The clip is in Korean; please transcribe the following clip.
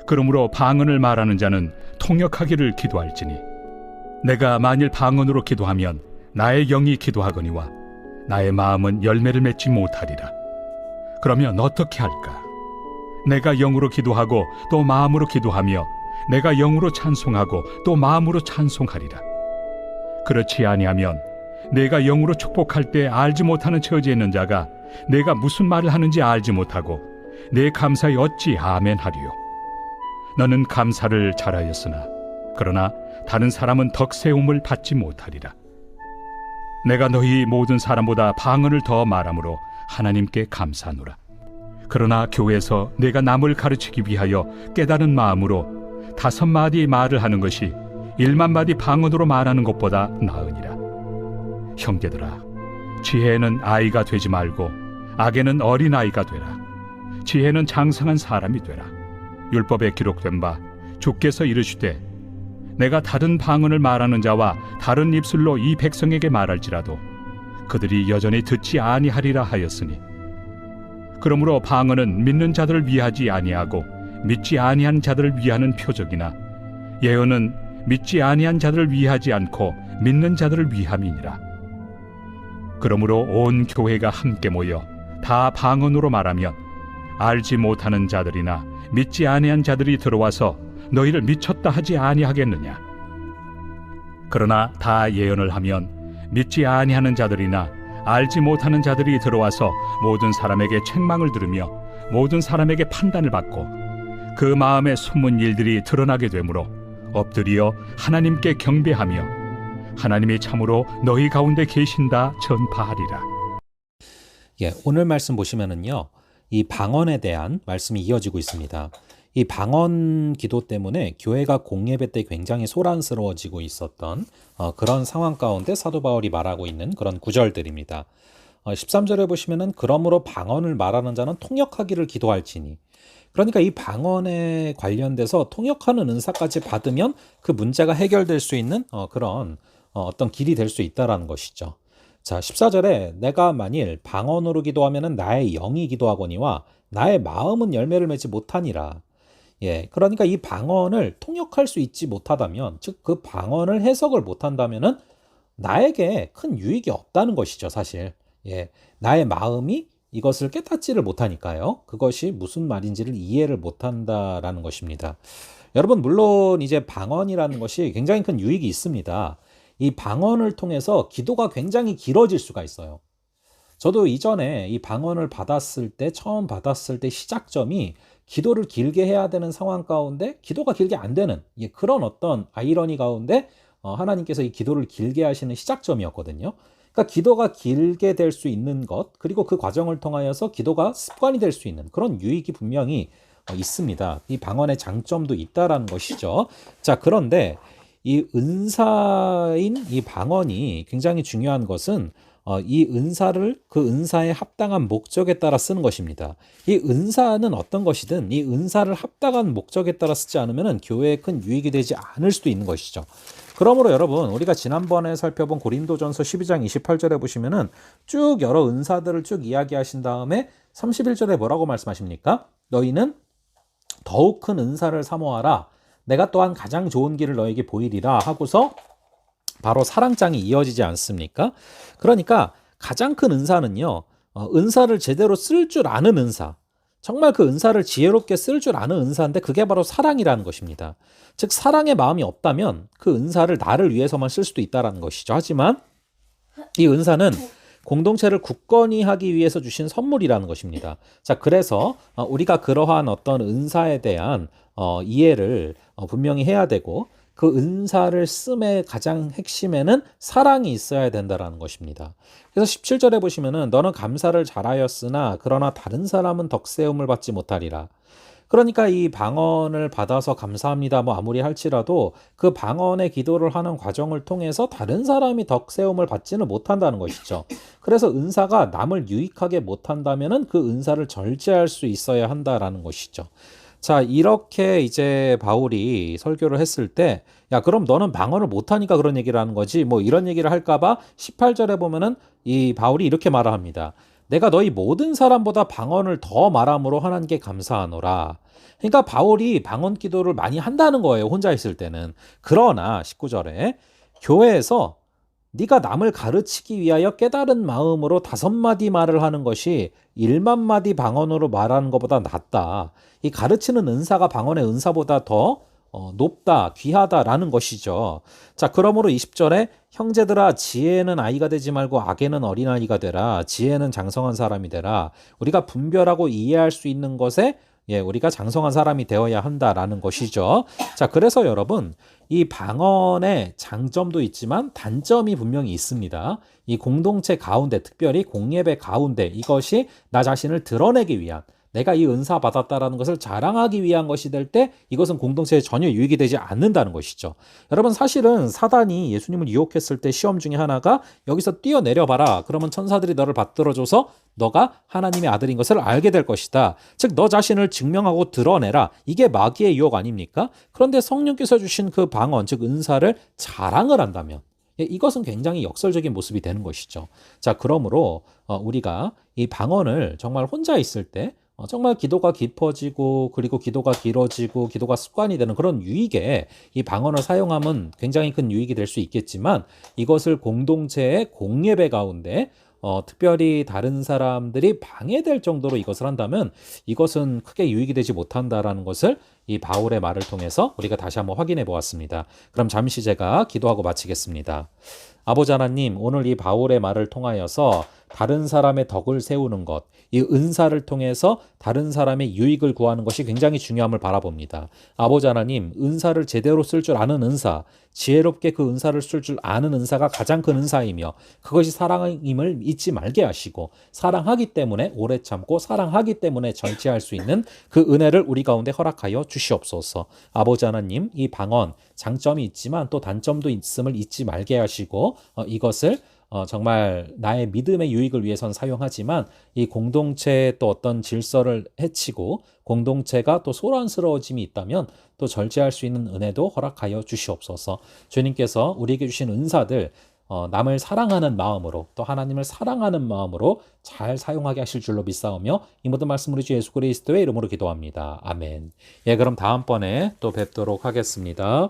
그러므로 방언을 말하는 자는 통역하기를 기도할지니 내가 만일 방언으로 기도하면 나의 영이 기도하거니와 나의 마음은 열매를 맺지 못하리라. 그러면 어떻게 할까? 내가 영으로 기도하고 또 마음으로 기도하며 내가 영으로 찬송하고 또 마음으로 찬송하리라. 그렇지 아니하면 내가 영으로 축복할 때 알지 못하는 처지에 있는 자가 내가 무슨 말을 하는지 알지 못하고 내 감사에 어찌 아멘 하리요. 너는 감사를 잘하였으나 그러나 다른 사람은 덕세움을 받지 못하리라. 내가 너희 모든 사람보다 방언을 더 말함으로 하나님께 감사하노라. 그러나 교회에서 내가 남을 가르치기 위하여 깨달은 마음으로 5마디 말을 하는 것이 1만마디 방언으로 말하는 것보다 나으니라. 형제들아, 지혜는 아이가 되지 말고 악에는 어린아이가 되라. 지혜는 장성한 사람이 되라. 율법에 기록된 바 주께서 이르시되 내가 다른 방언을 말하는 자와 다른 입술로 이 백성에게 말할지라도 그들이 여전히 듣지 아니하리라 하였으니, 그러므로 방언은 믿는 자들을 위하지 아니하고 믿지 아니한 자들을 위하는 표적이나 예언은 믿지 아니한 자들을 위하지 않고 믿는 자들을 위함이니라. 그러므로 온 교회가 함께 모여 다 방언으로 말하면 알지 못하는 자들이나 믿지 아니한 자들이 들어와서 너희를 미쳤다 하지 아니하겠느냐? 그러나 다 예언을 하면 믿지 아니하는 자들이나 알지 못하는 자들이 들어와서 모든 사람에게 책망을 들으며 모든 사람에게 판단을 받고 그 마음에 숨은 일들이 드러나게 되므로 엎드려 하나님께 경배하며 하나님이 참으로 너희 가운데 계신다 전파하리라. 오늘 말씀 보시면은요, 이 방언에 대한 말씀이 이어지고 있습니다. 이 방언 기도 때문에 교회가 공예배 때 굉장히 소란스러워지고 있었던 그런 상황 가운데 사도 바울이 말하고 있는 그런 구절들입니다. 13절에 보시면은 그러므로 방언을 말하는 자는 통역하기를 기도할지니, 그러니까 이 방언에 관련돼서 통역하는 은사까지 받으면 그 문제가 해결될 수 있는 그런 어떤 길이 될 수 있다라는 것이죠. 자, 14절에 내가 만일 방언으로 기도하면은 나의 영이 기도하거니와 나의 마음은 열매를 맺지 못하니라. 그러니까 이 방언을 통역할 수 있지 못하다면, 즉 그 방언을 해석을 못한다면은 나에게 큰 유익이 없다는 것이죠, 사실. 나의 마음이 이것을 깨닫지를 못하니까요. 그것이 무슨 말인지를 이해를 못한다라는 것입니다. 여러분, 물론 이제 방언이라는 것이 굉장히 큰 유익이 있습니다. 이 방언을 통해서 기도가 굉장히 길어질 수가 있어요. 저도 이전에 이 방언을 처음 받았을 때 시작점이 기도를 길게 해야 되는 상황 가운데 기도가 길게 안 되는 그런 어떤 아이러니 가운데 하나님께서 이 기도를 길게 하시는 시작점이었거든요. 그러니까 기도가 길게 될 수 있는 것, 그리고 그 과정을 통하여서 기도가 습관이 될 수 있는 그런 유익이 분명히 있습니다. 이 방언의 장점도 있다라는 것이죠. 자, 그런데 이 은사인 이 방언이 굉장히 중요한 것은 이 은사를 그 은사의 합당한 목적에 따라 쓰는 것입니다. 이 은사는 어떤 것이든 이 은사를 합당한 목적에 따라 쓰지 않으면 교회에 큰 유익이 되지 않을 수도 있는 것이죠. 그러므로 여러분, 우리가 지난번에 살펴본 고린도전서 12장 28절에 보시면은 쭉 여러 은사들을 쭉 이야기하신 다음에 31절에 뭐라고 말씀하십니까? 너희는 더욱 큰 은사를 사모하라. 내가 또한 가장 좋은 길을 너에게 보이리라 하고서 바로 사랑장이 이어지지 않습니까? 그러니까 가장 큰 은사는요, 은사를 제대로 쓸 줄 아는 은사, 정말 그 은사를 지혜롭게 쓸 줄 아는 은사인데 그게 바로 사랑이라는 것입니다. 즉 사랑의 마음이 없다면 그 은사를 나를 위해서만 쓸 수도 있다는 것이죠. 하지만 이 은사는 공동체를 굳건히 하기 위해서 주신 선물이라는 것입니다. 자, 그래서 우리가 그러한 어떤 은사에 대한 이해를 분명히 해야 되고, 그 은사를 씀의 가장 핵심에는 사랑이 있어야 된다는 것입니다. 그래서 17절에 보시면은 너는 감사를 잘하였으나 그러나 다른 사람은 덕세움을 받지 못하리라. 그러니까 이 방언을 받아서 감사합니다 아무리 할지라도 그 방언의 기도를 하는 과정을 통해서 다른 사람이 덕세움을 받지는 못한다는 것이죠. 그래서 은사가 남을 유익하게 못한다면은 그 은사를 절제할 수 있어야 한다라는 것이죠. 자, 이렇게 이제 바울이 설교를 했을 때, 야, 그럼 너는 방언을 못하니까 그런 얘기를 하는 거지, 이런 얘기를 할까봐 18절에 보면은 이 바울이 이렇게 말을 합니다. 내가 너희 모든 사람보다 방언을 더 말함으로 하나님께 감사하노라. 그러니까 바울이 방언 기도를 많이 한다는 거예요. 혼자 있을 때는. 그러나 19절에 교회에서 네가 남을 가르치기 위하여 깨달은 마음으로 5마디 말을 하는 것이 1만 마디 방언으로 말하는 것보다 낫다. 이 가르치는 은사가 방언의 은사보다 더 높다, 귀하다라는 것이죠. 자, 그러므로 20절에 형제들아 지혜는 아이가 되지 말고 악에는 어린아이가 되라. 지혜는 장성한 사람이 되라. 우리가 분별하고 이해할 수 있는 것에 우리가 장성한 사람이 되어야 한다라는 것이죠. 자, 그래서 여러분, 이 방언의 장점도 있지만 단점이 분명히 있습니다. 이 공동체 가운데, 특별히 공예배 가운데 이것이 나 자신을 드러내기 위한, 내가 이 은사 받았다라는 것을 자랑하기 위한 것이 될 때 이것은 공동체에 전혀 유익이 되지 않는다는 것이죠. 여러분, 사실은 사단이 예수님을 유혹했을 때 시험 중에 하나가 여기서 뛰어내려 봐라. 그러면 천사들이 너를 받들어줘서 너가 하나님의 아들인 것을 알게 될 것이다. 즉 너 자신을 증명하고 드러내라. 이게 마귀의 유혹 아닙니까? 그런데 성령께서 주신 그 방언, 즉 은사를 자랑을 한다면 이것은 굉장히 역설적인 모습이 되는 것이죠. 자, 그러므로 우리가 이 방언을 정말 혼자 있을 때 정말 기도가 깊어지고 그리고 기도가 길어지고 기도가 습관이 되는 그런 유익에 이 방언을 사용하면 굉장히 큰 유익이 될 수 있겠지만 이것을 공동체의 공예배 가운데 특별히 다른 사람들이 방해될 정도로 이것을 한다면 이것은 크게 유익이 되지 못한다라는 것을 이 바울의 말을 통해서 우리가 다시 한번 확인해 보았습니다. 그럼 잠시 제가 기도하고 마치겠습니다. 아버지 하나님, 오늘 이 바울의 말을 통하여서 다른 사람의 덕을 세우는 것, 이 은사를 통해서 다른 사람의 유익을 구하는 것이 굉장히 중요함을 바라봅니다. 아버지 하나님, 은사를 제대로 쓸 줄 아는 은사, 지혜롭게 그 은사를 쓸 줄 아는 은사가 가장 큰 은사이며 그것이 사랑임을 잊지 말게 하시고 사랑하기 때문에 오래 참고 사랑하기 때문에 절제할 수 있는 그 은혜를 우리 가운데 허락하여 주시옵소서. 아버지 하나님, 이 방언 장점이 있지만 또 단점도 있음을 잊지 말게 하시고 이것을 정말 나의 믿음의 유익을 위해선 사용하지만 이 공동체의 또 어떤 질서를 해치고 공동체가 또 소란스러워짐이 있다면 또 절제할 수 있는 은혜도 허락하여 주시옵소서. 주님께서 우리에게 주신 은사들 남을 사랑하는 마음으로 또 하나님을 사랑하는 마음으로 잘 사용하게 하실 줄로 믿사오며 이 모든 말씀을 주 예수 그리스도의 이름으로 기도합니다. 아멘. 그럼 다음번에 또 뵙도록 하겠습니다.